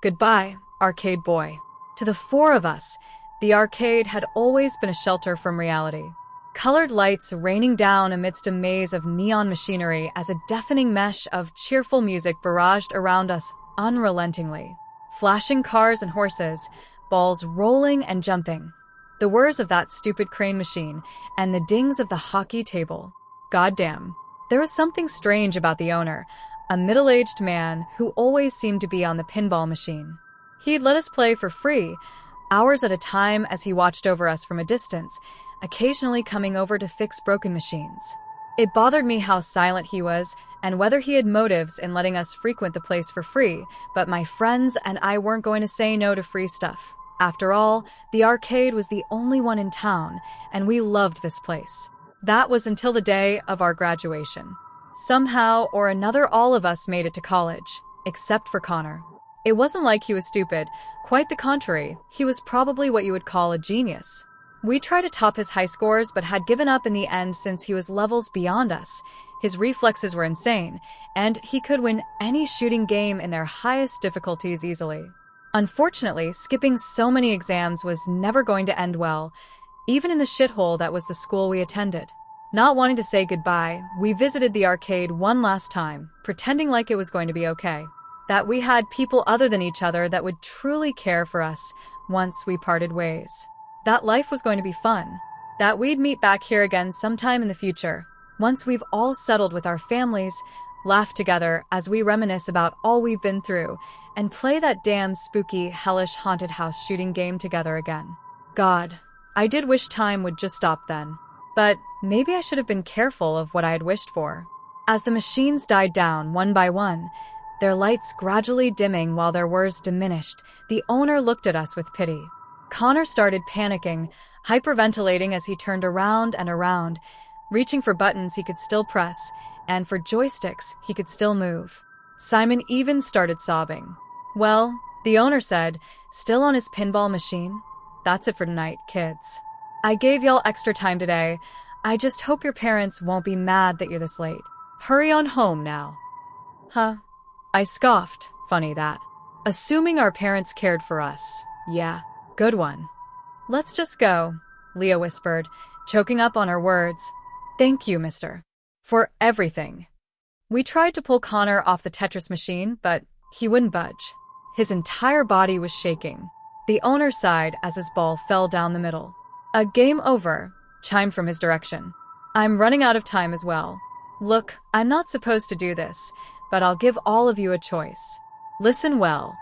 Goodbye, arcade boy. To the four of us, the arcade had always been a shelter from reality. Colored lights raining down amidst a maze of neon machinery as a deafening mesh of cheerful music barraged around us unrelentingly. Flashing cars and horses, balls rolling and jumping. The whirs of that stupid crane machine, and the dings of the hockey table. Goddamn. There was something strange about the owner, a middle-aged man who always seemed to be on the pinball machine. He'd let us play for free, hours at a time as he watched over us from a distance, occasionally coming over to fix broken machines. It bothered me how silent he was and whether he had motives in letting us frequent the place for free, but my friends and I weren't going to say no to free stuff. After all, the arcade was the only one in town, and we loved this place. That was until the day of our graduation. Somehow or another, all of us made it to college, except for Connor. It wasn't like he was stupid. Quite the contrary, he was probably what you would call a genius. We tried to top his high scores, but had given up in the end since he was levels beyond us. His reflexes were insane, and he could win any shooting game in their highest difficulties easily. Unfortunately, skipping so many exams was never going to end well, even in the shithole that was the school we attended. Not wanting to say goodbye, we visited the arcade one last time, pretending like it was going to be okay. That we had people other than each other that would truly care for us once we parted ways. That life was going to be fun. That we'd meet back here again sometime in the future, once we've all settled with our families, laugh together as we reminisce about all we've been through, and play that damn spooky, hellish haunted house shooting game together again. God, I did wish time would just stop then. But maybe I should have been careful of what I had wished for. As the machines died down one by one, their lights gradually dimming while their whirs diminished, the owner looked at us with pity. Connor started panicking, hyperventilating as he turned around and around, reaching for buttons he could still press, and for joysticks he could still move. Simon even started sobbing. Well, the owner said, still on his pinball machine, "That's it for tonight, kids. I gave y'all extra time today. I just hope your parents won't be mad that you're this late. Hurry on home now." Huh? I scoffed. Funny that. Assuming our parents cared for us. Yeah, good one. "Let's just go," Leah whispered, choking up on her words. "Thank you, mister. For everything." We tried to pull Connor off the Tetris machine, but he wouldn't budge. His entire body was shaking. The owner sighed as his ball fell down the middle. "A game over," chimed from his direction. "I'm running out of time as well. Look, I'm not supposed to do this, but I'll give all of you a choice. Listen well."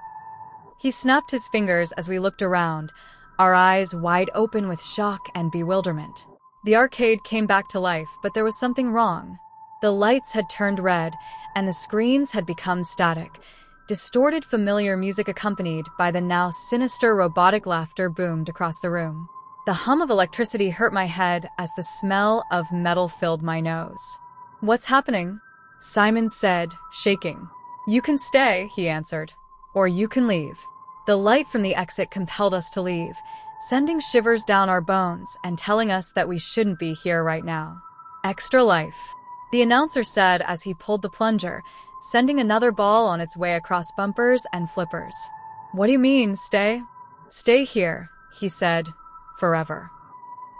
He snapped his fingers as we looked around, our eyes wide open with shock and bewilderment. The arcade came back to life, but there was something wrong. The lights had turned red, and the screens had become static. Distorted familiar music accompanied by the now sinister robotic laughter boomed across the room. The hum of electricity hurt my head as the smell of metal filled my nose. "What's happening?" Simon said, shaking. "You can stay," he answered, "or you can leave." The light from the exit compelled us to leave, sending shivers down our bones and telling us that we shouldn't be here right now. "Extra life," the announcer said as he pulled the plunger, sending another ball on its way across bumpers and flippers. "What do you mean, stay?" "Stay here," he said, "forever."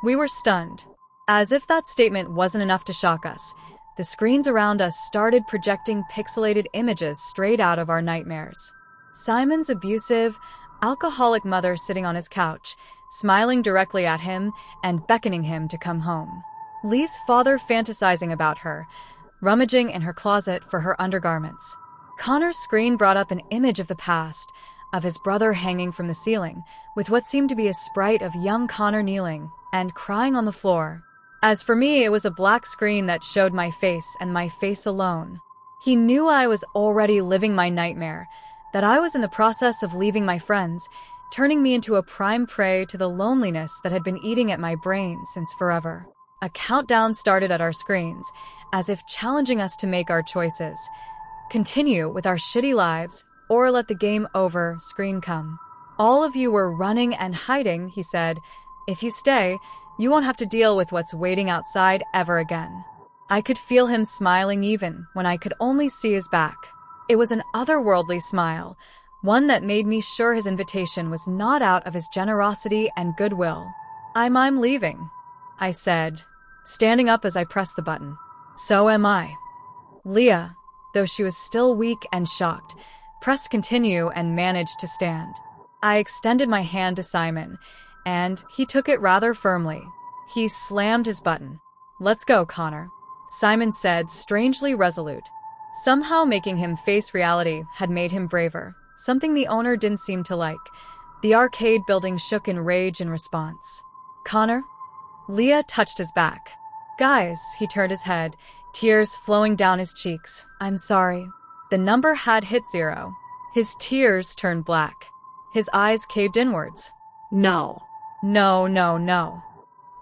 We were stunned. As if that statement wasn't enough to shock us, the screens around us started projecting pixelated images straight out of our nightmares. Simon's abusive, alcoholic mother sitting on his couch, smiling directly at him and beckoning him to come home. Lee's father fantasizing about her, rummaging in her closet for her undergarments. Connor's screen brought up an image of the past, of his brother hanging from the ceiling, with what seemed to be a sprite of young Connor kneeling and crying on the floor. As for me, it was a black screen that showed my face and my face alone. He knew I was already living my nightmare, that I was in the process of leaving my friends, turning me into a prime prey to the loneliness that had been eating at my brain since forever. A countdown started at our screens, as if challenging us to make our choices. Continue with our shitty lives, or let the game over screen come. "All of you were running and hiding," he said. "If you stay, you won't have to deal with what's waiting outside ever again." I could feel him smiling even when I could only see his back. It was an otherworldly smile, one that made me sure his invitation was not out of his generosity and goodwill. I'm leaving," I said, standing up as I pressed the button. "So am I." Leah, though she was still weak and shocked, pressed continue and managed to stand. I extended my hand to Simon, and he took it rather firmly. He slammed his button. "Let's go, Connor," Simon said, strangely resolute. Somehow making him face reality had made him braver, something the owner didn't seem to like. The arcade building shook in rage in response. "Connor?" Leah touched his back. "Guys," he turned his head, tears flowing down his cheeks. "I'm sorry." The number had hit 0. His tears turned black. His eyes caved inwards. "No." No,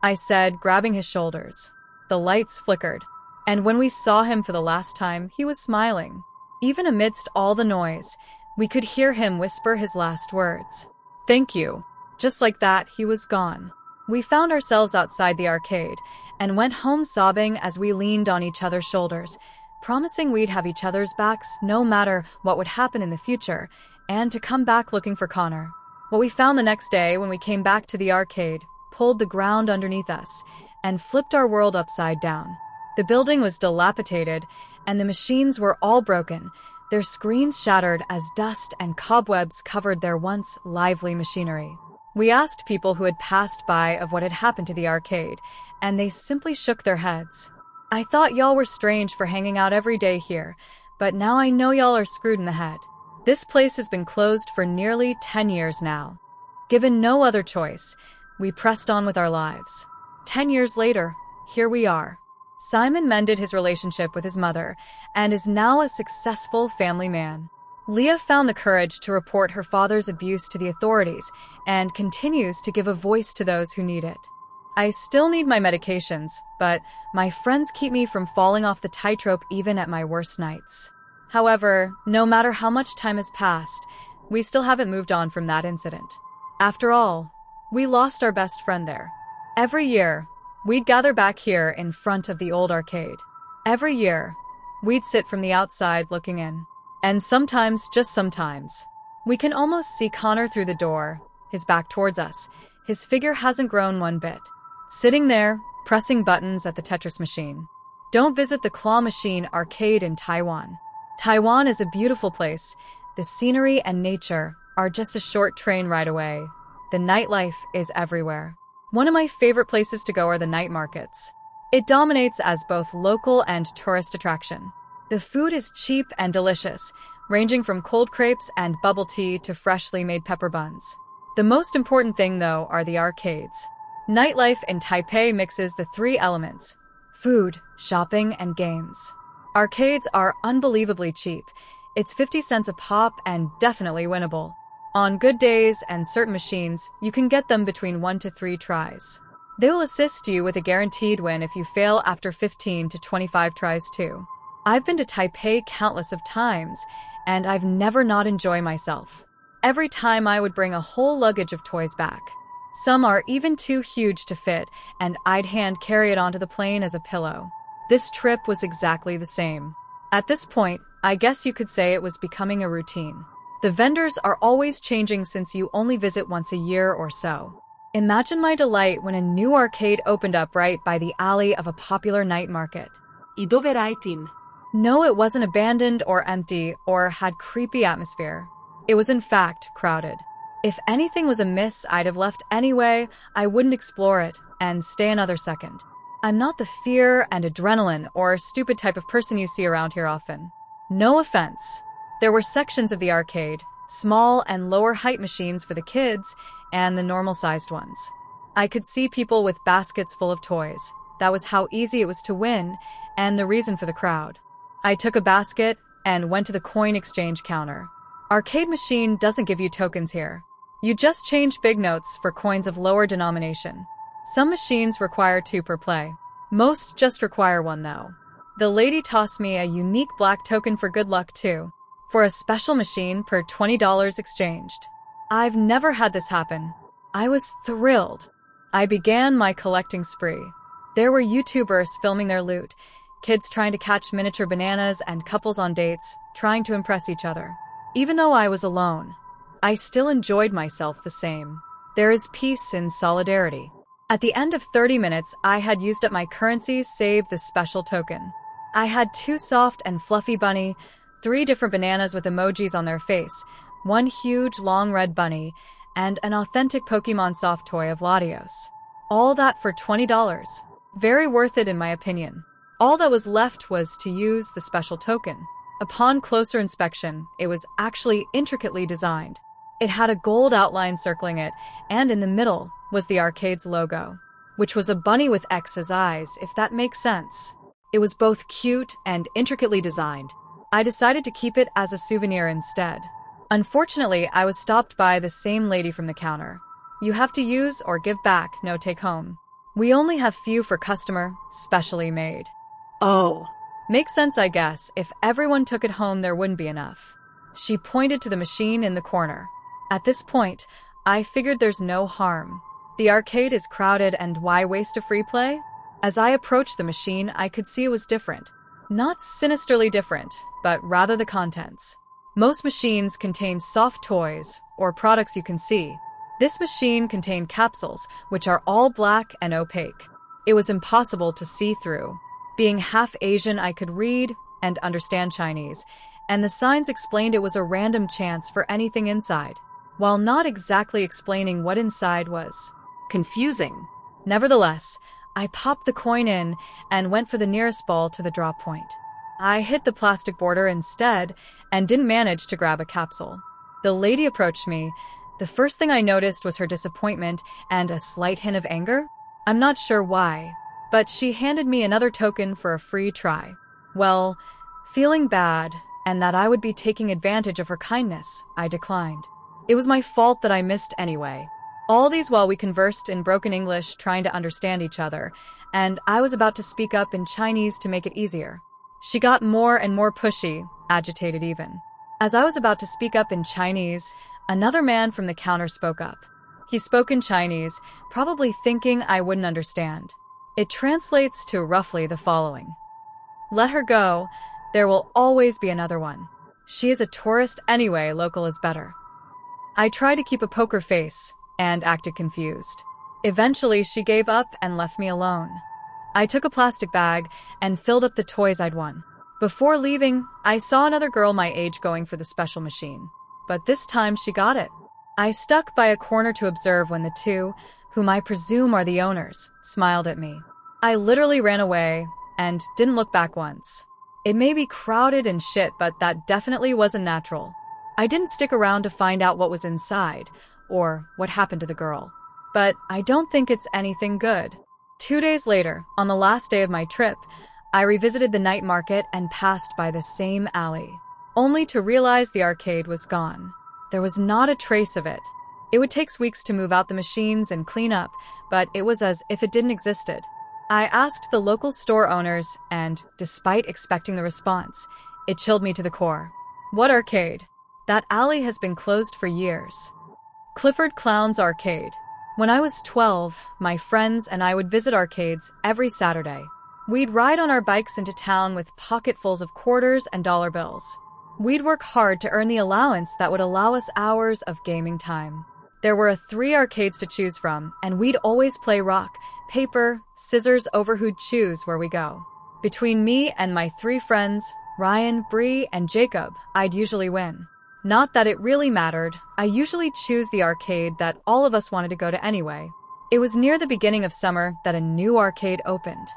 I said, grabbing his shoulders. The lights flickered, and when we saw him for the last time, he was smiling. Even amidst all the noise, we could hear him whisper his last words. "Thank you." Just like that, he was gone. We found ourselves outside the arcade and went home sobbing as we leaned on each other's shoulders, promising we'd have each other's backs no matter what would happen in the future, and to come back looking for Connor. What we found the next day when we came back to the arcade pulled the ground underneath us and flipped our world upside down. The building was dilapidated, and the machines were all broken, their screens shattered as dust and cobwebs covered their once lively machinery. We asked people who had passed by of what had happened to the arcade, and they simply shook their heads. "I thought y'all were strange for hanging out every day here, but now I know y'all are screwed in the head." This place has been closed for nearly 10 years now. Given no other choice, we pressed on with our lives. 10 years later, here we are. Simon mended his relationship with his mother and is now a successful family man. Leah found the courage to report her father's abuse to the authorities and continues to give a voice to those who need it. I still need my medications, but my friends keep me from falling off the tightrope even at my worst nights. However, no matter how much time has passed, we still haven't moved on from that incident. After all, we lost our best friend there. Every year, we'd gather back here in front of the old arcade. Every year, we'd sit from the outside looking in. And sometimes, just sometimes, we can almost see Connor through the door, his back towards us. His figure hasn't grown one bit. Sitting there, pressing buttons at the Tetris machine. Don't visit the claw machine arcade in Taiwan. Taiwan is a beautiful place. The scenery and nature are just a short train ride away. The nightlife is everywhere. One of my favorite places to go are the night markets. It dominates as both local and tourist attraction. The food is cheap and delicious, ranging from cold crepes and bubble tea to freshly made pepper buns. The most important thing, though, are the arcades. Nightlife in Taipei mixes the three elements: food, shopping, and games. Arcades are unbelievably cheap. It's 50 cents a pop and definitely winnable. On good days and certain machines, you can get them between 1 to 3 tries. They will assist you with a guaranteed win if you fail after 15 to 25 tries too. I've been to Taipei countless of times, and I've never not enjoyed myself. Every time I would bring a whole luggage of toys back. Some are even too huge to fit, and I'd hand carry it onto the plane as a pillow. This trip was exactly the same. At this point, I guess you could say it was becoming a routine. The vendors are always changing since you only visit once a year or so. Imagine my delight when a new arcade opened up right by the alley of a popular night market. ¿Y dove era itin? No, it wasn't abandoned or empty or had creepy atmosphere. It was in fact crowded. If anything was amiss, I'd have left anyway. I wouldn't explore it and stay another second. I'm not the fear and adrenaline or stupid type of person you see around here often. No offense. There were sections of the arcade, small and lower height machines for the kids and the normal-sized ones. I could see people with baskets full of toys. That was how easy it was to win and the reason for the crowd. I took a basket and went to the coin exchange counter. Arcade machine doesn't give you tokens here. You just change big notes for coins of lower denomination. Some machines require 2 per play. Most just require 1 though. The lady tossed me a unique black token for good luck too, for a special machine per $20 exchanged. I've never had this happen. I was thrilled. I began my collecting spree. There were YouTubers filming their loot, kids trying to catch miniature bananas, and couples on dates, trying to impress each other. Even though I was alone, I still enjoyed myself the same. There is peace in solidarity. At the end of 30 minutes, I had used up my currency save the special token. I had 2 soft and fluffy bunny, 3 different bananas with emojis on their face, 1 huge long red bunny, and an authentic Pokemon soft toy of Latios. All that for $20. Very worth it in my opinion. All that was left was to use the special token. Upon closer inspection, it was actually intricately designed. It had a gold outline circling it, and in the middle was the arcade's logo, which was a bunny with X as eyes, if that makes sense. It was both cute and intricately designed. I decided to keep it as a souvenir instead. Unfortunately, I was stopped by the same lady from the counter. You have to use or give back, no take home. We only have few for customer, specially made. Oh. Makes sense, I guess. If everyone took it home, there wouldn't be enough. She pointed to the machine in the corner. At this point, I figured there's no harm. The arcade is crowded, and why waste a free play? As I approached the machine, I could see it was different. Not sinisterly different, but rather the contents. Most machines contain soft toys, or products you can see. This machine contained capsules, which are all black and opaque. It was impossible to see through. Being half Asian, I could read and understand Chinese, and the signs explained it was a random chance for anything inside, while not exactly explaining what inside was. Confusing. Nevertheless, I popped the coin in and went for the nearest ball to the draw point. I hit the plastic border instead and didn't manage to grab a capsule. The lady approached me. The first thing I noticed was her disappointment and a slight hint of anger. I'm not sure why, but she handed me another token for a free try. Well, feeling bad and that I would be taking advantage of her kindness, I declined. It was my fault that I missed anyway. All these while we conversed in broken English, trying to understand each other, and I was about to speak up in Chinese to make it easier. She got more and more pushy, agitated even. As I was about to speak up in Chinese, another man from the counter spoke up. He spoke in Chinese, probably thinking I wouldn't understand. It translates to roughly the following. Let her go. There will always be another one. She is a tourist anyway, local is better. I tried to keep a poker face and acted confused. Eventually, she gave up and left me alone. I took a plastic bag and filled up the toys I'd won. Before leaving, I saw another girl my age going for the special machine, but this time she got it. I stuck by a corner to observe when the 2, whom I presume are the owners, smiled at me. I literally ran away and didn't look back once. It may be crowded and shit, but that definitely wasn't natural. I didn't stick around to find out what was inside or what happened to the girl, but I don't think it's anything good. 2 days later, on the last day of my trip, I revisited the night market and passed by the same alley, only to realize the arcade was gone. There was not a trace of it. It would take weeks to move out the machines and clean up, but it was as if it didn't existed. I asked the local store owners, and despite expecting the response, it chilled me to the core. What arcade? That alley has been closed for years. Clifford Clown's Arcade. When I was 12, my friends and I would visit arcades every Saturday. We'd ride on our bikes into town with pocketfuls of quarters and dollar bills. We'd work hard to earn the allowance that would allow us hours of gaming time. There were 3 arcades to choose from, and we'd always play rock, paper, scissors over who'd choose where we go. Between me and my 3 friends, Ryan, Bree, and Jacob, I'd usually win. Not that it really mattered. I usually choose the arcade that all of us wanted to go to anyway. It was near the beginning of summer that a new arcade opened.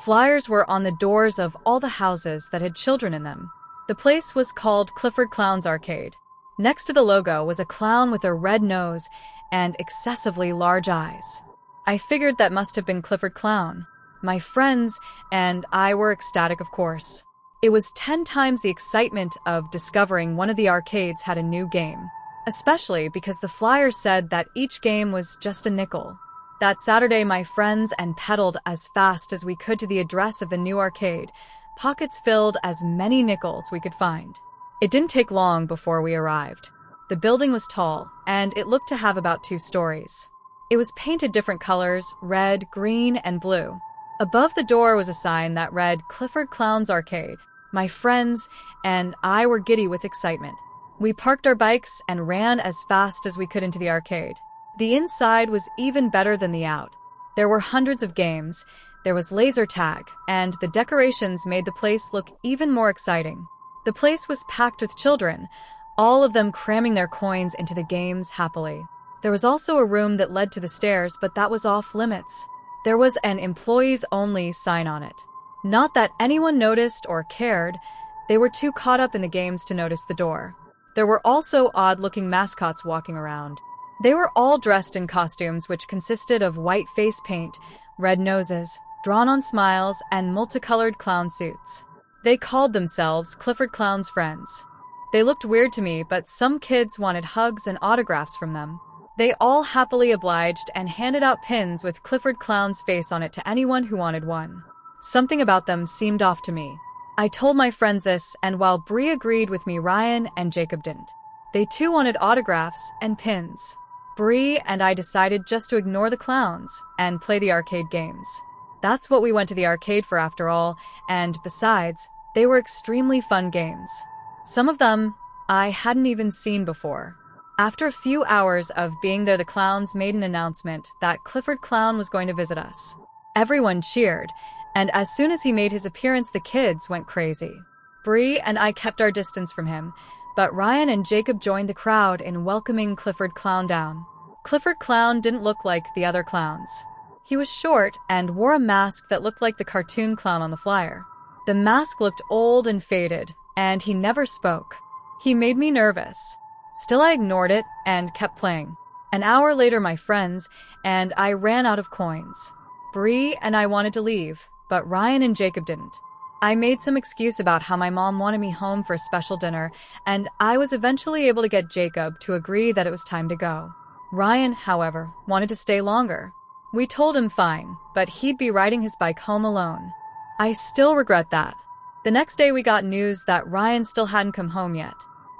Flyers were on the doors of all the houses that had children in them. The place was called Clifford Clown's Arcade. Next to the logo was a clown with a red nose and excessively large eyes. I figured that must have been Clifford Clown. My friends and I were ecstatic, of course. It was 10 times the excitement of discovering one of the arcades had a new game, especially because the flyer said that each game was just a nickel. That Saturday, my friends and pedaled as fast as we could to the address of the new arcade, pockets filled as many nickels we could find. It didn't take long before we arrived. The building was tall, and it looked to have about 2 stories. It was painted different colors, red, green, and blue. Above the door was a sign that read Clifford Clown's Arcade. My friends and I were giddy with excitement. We parked our bikes and ran as fast as we could into the arcade. The inside was even better than the out. There were hundreds of games, there was laser tag, and the decorations made the place look even more exciting. The place was packed with children, all of them cramming their coins into the games happily. There was also a room that led to the stairs, but that was off limits. There was an employees-only sign on it. Not that anyone noticed or cared, they were too caught up in the games to notice the door. There were also odd-looking mascots walking around. They were all dressed in costumes which consisted of white face paint, red noses, drawn-on smiles, and multicolored clown suits. They called themselves Clifford Clown's Friends. They looked weird to me, but some kids wanted hugs and autographs from them. They all happily obliged and handed out pins with Clifford Clown's face on it to anyone who wanted one. Something about them seemed off to me. I told my friends this, and while Bree agreed with me, Ryan and Jacob didn't. They too wanted autographs and pins. Bree and I decided just to ignore the clowns and play the arcade games. That's what we went to the arcade for after all, and besides, they were extremely fun games. Some of them I hadn't even seen before. After a few hours of being there, the clowns made an announcement that Clifford Clown was going to visit us. Everyone cheered, and as soon as he made his appearance, the kids went crazy. Bree and I kept our distance from him, but Ryan and Jacob joined the crowd in welcoming Clifford Clown down. Clifford Clown didn't look like the other clowns. He was short and wore a mask that looked like the cartoon clown on the flyer. The mask looked old and faded, and he never spoke. He made me nervous. Still, I ignored it and kept playing. An hour later, my friends and I ran out of coins. Bree and I wanted to leave, but Ryan and Jacob didn't. I made some excuse about how my mom wanted me home for a special dinner, and I was eventually able to get Jacob to agree that it was time to go. Ryan, however, wanted to stay longer. We told him fine, but he'd be riding his bike home alone. I still regret that. The next day we got news that Ryan still hadn't come home yet.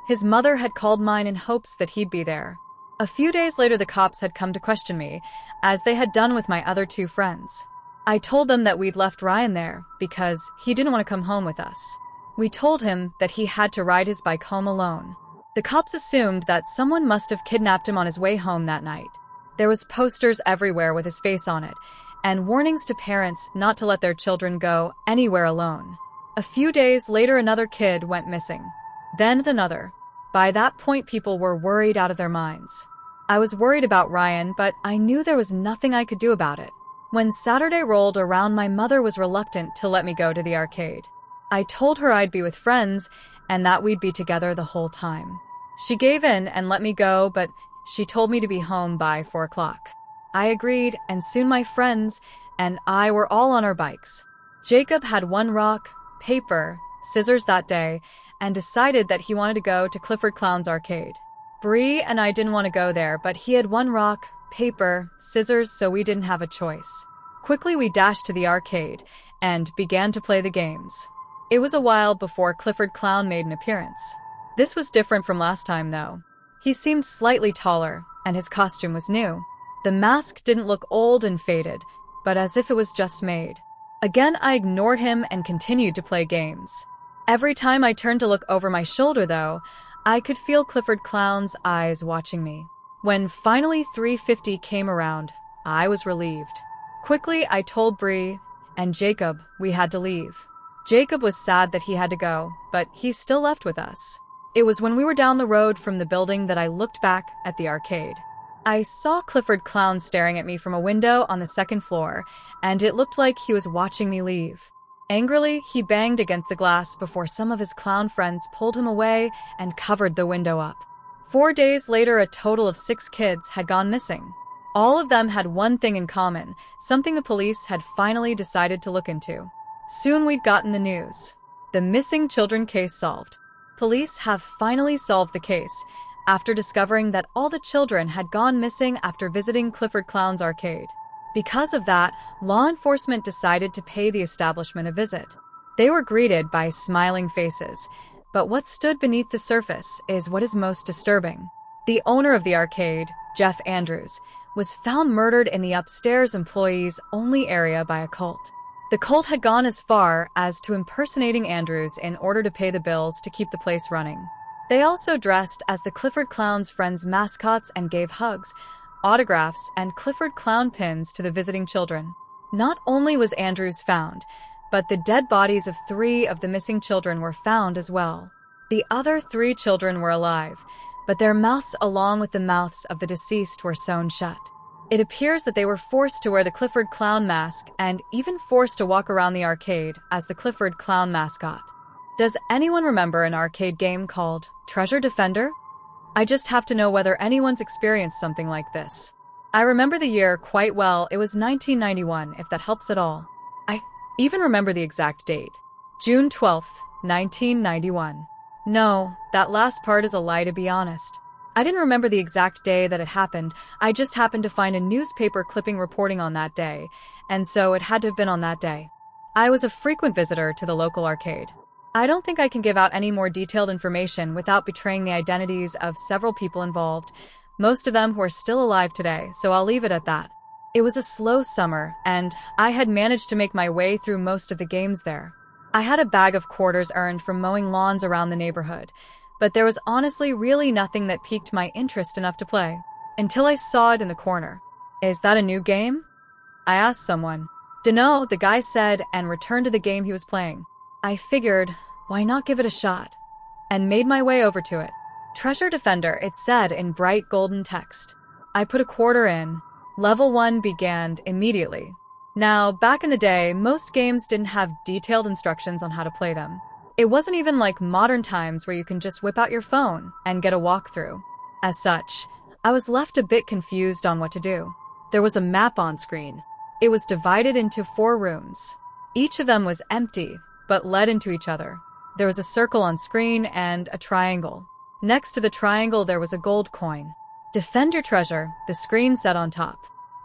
His mother had called mine in hopes that he'd be there. A few days later, the cops had come to question me, as they had done with my other two friends. I told them that we'd left Ryan there because he didn't want to come home with us. We told him that he had to ride his bike home alone. The cops assumed that someone must have kidnapped him on his way home that night. There was posters everywhere with his face on it, and warnings to parents not to let their children go anywhere alone. A few days later, another kid went missing. Then another. By that point, people were worried out of their minds. I was worried about Ryan, but I knew there was nothing I could do about it. When Saturday rolled around, my mother was reluctant to let me go to the arcade. I told her I'd be with friends and that we'd be together the whole time. She gave in and let me go, but she told me to be home by 4 o'clock. I agreed, and soon my friends and I were all on our bikes. Jacob had one rock, paper, scissors that day, and decided that he wanted to go to Clifford Clown's arcade. Bree and I didn't want to go there, but he had one rock, paper, scissors, so we didn't have a choice. Quickly, we dashed to the arcade and began to play the games. It was a while before Clifford Clown made an appearance. This was different from last time, though. He seemed slightly taller, and his costume was new. The mask didn't look old and faded, but as if it was just made. Again, I ignored him and continued to play games. Every time I turned to look over my shoulder, though, I could feel Clifford Clown's eyes watching me. When finally 3:50 came around, I was relieved. Quickly, I told Bree and Jacob we had to leave. Jacob was sad that he had to go, but he still left with us. It was when we were down the road from the building that I looked back at the arcade. I saw Clifford Clown staring at me from a window on the second floor, and it looked like he was watching me leave. Angrily, he banged against the glass before some of his clown friends pulled him away and covered the window up. 4 days later, a total of 6 kids had gone missing. All of them had one thing in common, something the police had finally decided to look into. Soon we'd gotten the news. The missing children case solved. Police have finally solved the case, after discovering that all the children had gone missing after visiting Clifford Clown's arcade. Because of that, law enforcement decided to pay the establishment a visit. They were greeted by smiling faces, but what stood beneath the surface is what is most disturbing. The owner of the arcade, Jeff Andrews, was found murdered in the upstairs employees-only area by a cult. The cult had gone as far as to impersonating Andrews in order to pay the bills to keep the place running. They also dressed as the Clifford Clown's friends' mascots and gave hugs, autographs, and Clifford Clown pins to the visiting children. Not only was Andrews found, but the dead bodies of 3 of the missing children were found as well. The other 3 children were alive, but their mouths along with the mouths of the deceased were sewn shut. It appears that they were forced to wear the Clifford Clown mask and even forced to walk around the arcade as the Clifford Clown mascot. Does anyone remember an arcade game called Treasure Defender? I just have to know whether anyone's experienced something like this. I remember the year quite well. It was 1991, if that helps at all. I even remember the exact date. June 12th, 1991. No, that last part is a lie, to be honest. I didn't remember the exact day that it happened. I just happened to find a newspaper clipping reporting on that day, and so it had to have been on that day. I was a frequent visitor to the local arcade. I don't think I can give out any more detailed information without betraying the identities of several people involved, most of them who are still alive today, so I'll leave it at that. It was a slow summer, and I had managed to make my way through most of the games there. I had a bag of quarters earned from mowing lawns around the neighborhood, but there was honestly really nothing that piqued my interest enough to play, until I saw it in the corner. "Is that a new game?" I asked someone. "Dunno," the guy said, and returned to the game he was playing. I figured, why not give it a shot? And made my way over to it. Treasure Defender, it said in bright golden text. I put a quarter in. Level 1 began immediately. Now, back in the day, most games didn't have detailed instructions on how to play them. It wasn't even like modern times where you can just whip out your phone and get a walkthrough. As such, I was left a bit confused on what to do. There was a map on screen. It was divided into 4 rooms. Each of them was empty, but led into each other. There was a circle on screen and a triangle. Next to the triangle, there was a gold coin. "Defend your treasure," the screen said on top.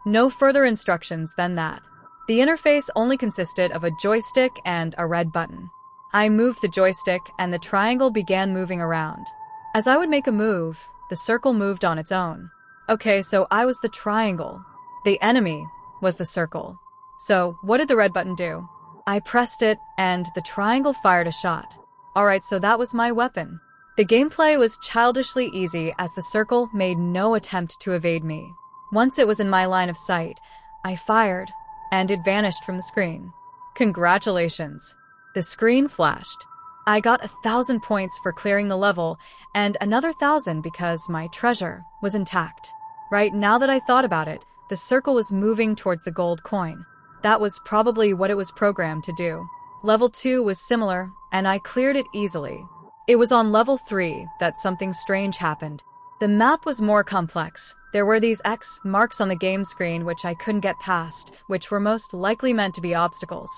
No further instructions than that. The interface only consisted of a joystick and a red button. I moved the joystick, and the triangle began moving around. As I would make a move, the circle moved on its own. Okay, so I was the triangle. The enemy was the circle. So, what did the red button do? I pressed it, and the triangle fired a shot. Alright, so that was my weapon. The gameplay was childishly easy as the circle made no attempt to evade me. Once it was in my line of sight, I fired, and it vanished from the screen. Congratulations. The screen flashed. I got 1,000 points for clearing the level, and another 1,000 because my treasure was intact. Right now that I thought about it, the circle was moving towards the gold coin. That was probably what it was programmed to do. Level 2 was similar, and I cleared it easily. It was on level 3 that something strange happened. The map was more complex. There were these X marks on the game screen which I couldn't get past, which were most likely meant to be obstacles.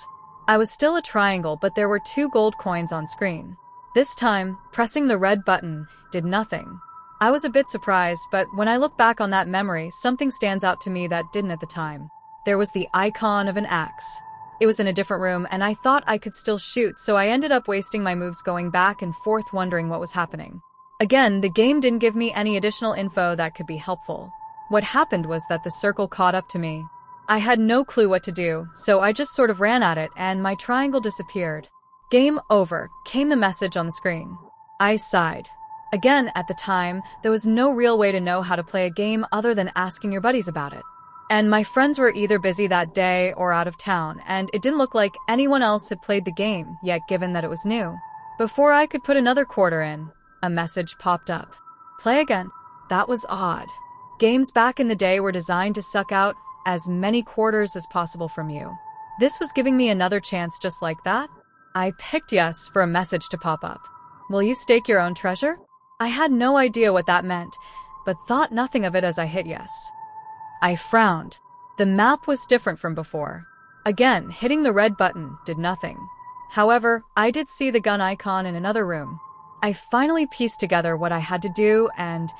I was still a triangle, but there were 2 gold coins on screen. This time, pressing the red button did nothing. I was a bit surprised, but when I look back on that memory, something stands out to me that didn't at the time. There was the icon of an axe. It was in a different room, and I thought I could still shoot, so I ended up wasting my moves going back and forth wondering what was happening. Again, the game didn't give me any additional info that could be helpful. What happened was that the circle caught up to me. I had no clue what to do, so I just sort of ran at it, and my triangle disappeared. "Game over," came the message on the screen. I sighed. Again, at the time, there was no real way to know how to play a game other than asking your buddies about it. And my friends were either busy that day or out of town, and it didn't look like anyone else had played the game yet, given that it was new. Before I could put another quarter in, a message popped up. "Play again." That was odd. Games back in the day were designed to suck out as many quarters as possible from you. This was giving me another chance just like that? I picked yes for a message to pop up. "Will you stake your own treasure?" I had no idea what that meant, but thought nothing of it as I hit yes. I frowned. The map was different from before. Again, hitting the red button did nothing. However, I did see the gun icon in another room. I finally pieced together what I had to do and...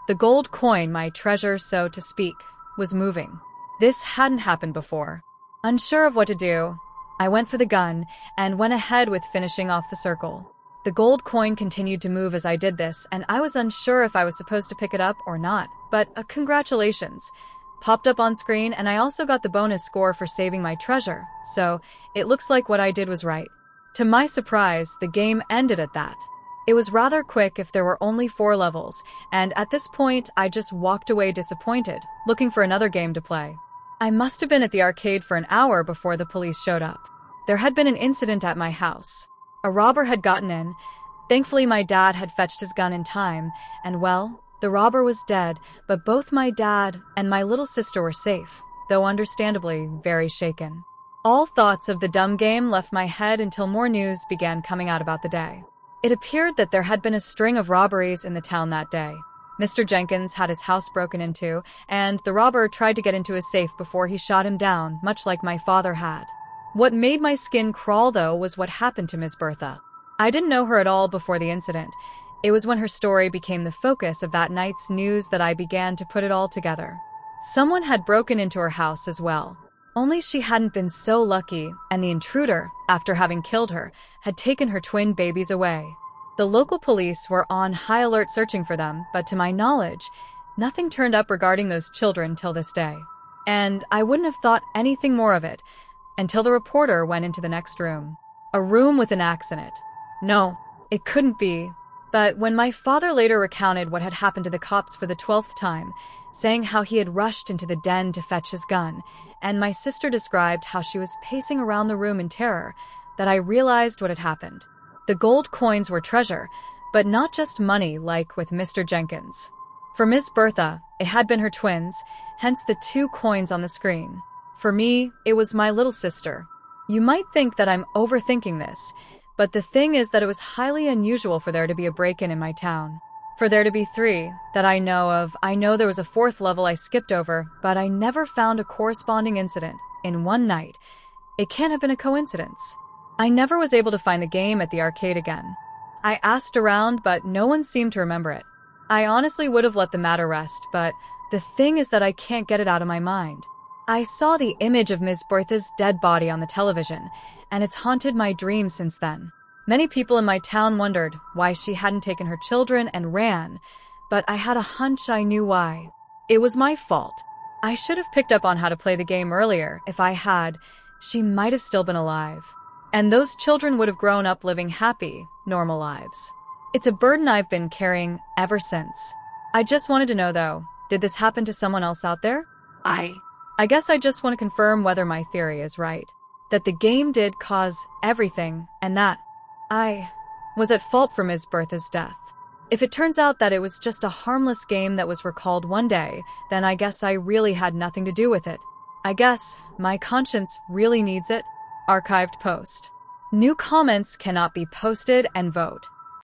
The gold coin, my treasure so to speak, was moving. This hadn't happened before. Unsure of what to do, I went for the gun and went ahead with finishing off the circle. The gold coin continued to move as I did this, and I was unsure if I was supposed to pick it up or not, but congratulations popped up on screen, and I also got the bonus score for saving my treasure, so it looks like what I did was right. To my surprise, the game ended at that. It was rather quick if there were only 4 levels, and at this point I just walked away disappointed, looking for another game to play. I must have been at the arcade for an hour before the police showed up. There had been an incident at my house. A robber had gotten in. Thankfully, my dad had fetched his gun in time, and well, the robber was dead, but both my dad and my little sister were safe, though understandably very shaken. All thoughts of the dumb game left my head until more news began coming out about the day. It appeared that there had been a string of robberies in the town that day. Mr. Jenkins had his house broken into, and the robber tried to get into his safe before he shot him down, much like my father had. What made my skin crawl, though, was what happened to Miss Bertha. I didn't know her at all before the incident. It was when her story became the focus of that night's news that I began to put it all together. Someone had broken into her house as well. Only she hadn't been so lucky, and the intruder, after having killed her, had taken her twin babies away. The local police were on high alert searching for them, but to my knowledge, nothing turned up regarding those children till this day. And I wouldn't have thought anything more of it until the reporter went into the next room. A room with an axe in it. No, it couldn't be. But when my father later recounted what had happened to the cops for the 12th time, saying how he had rushed into the den to fetch his gun, and my sister described how she was pacing around the room in terror, that I realized what had happened. The gold coins were treasure, but not just money like with Mr. Jenkins. For Miss Bertha, it had been her twins, hence the 2 coins on the screen. For me, it was my little sister. You might think that I'm overthinking this, but the thing is that it was highly unusual for there to be a break-in in my town. For there to be 3 that I know of. I know there was a 4th level I skipped over, but I never found a corresponding incident in one night. It can't have been a coincidence. I never was able to find the game at the arcade again. I asked around, but no one seemed to remember it. I honestly would have let the matter rest, but the thing is that I can't get it out of my mind. I saw the image of Ms. Bertha's dead body on the television, and it's haunted my dreams since then. Many people in my town wondered why she hadn't taken her children and ran, but I had a hunch I knew why. It was my fault. I should have picked up on how to play the game earlier. If I had, she might have still been alive. And those children would have grown up living happy, normal lives. It's a burden I've been carrying ever since. I just wanted to know, though, did this happen to someone else out there? I guess I just want to confirm whether my theory is right. That the game did cause everything, and that I was at fault for Ms. Bertha's death. If it turns out that it was just a harmless game that was recalled one day, then I guess I really had nothing to do with it. I guess my conscience really needs it. Archived post. New comments cannot be posted and vote.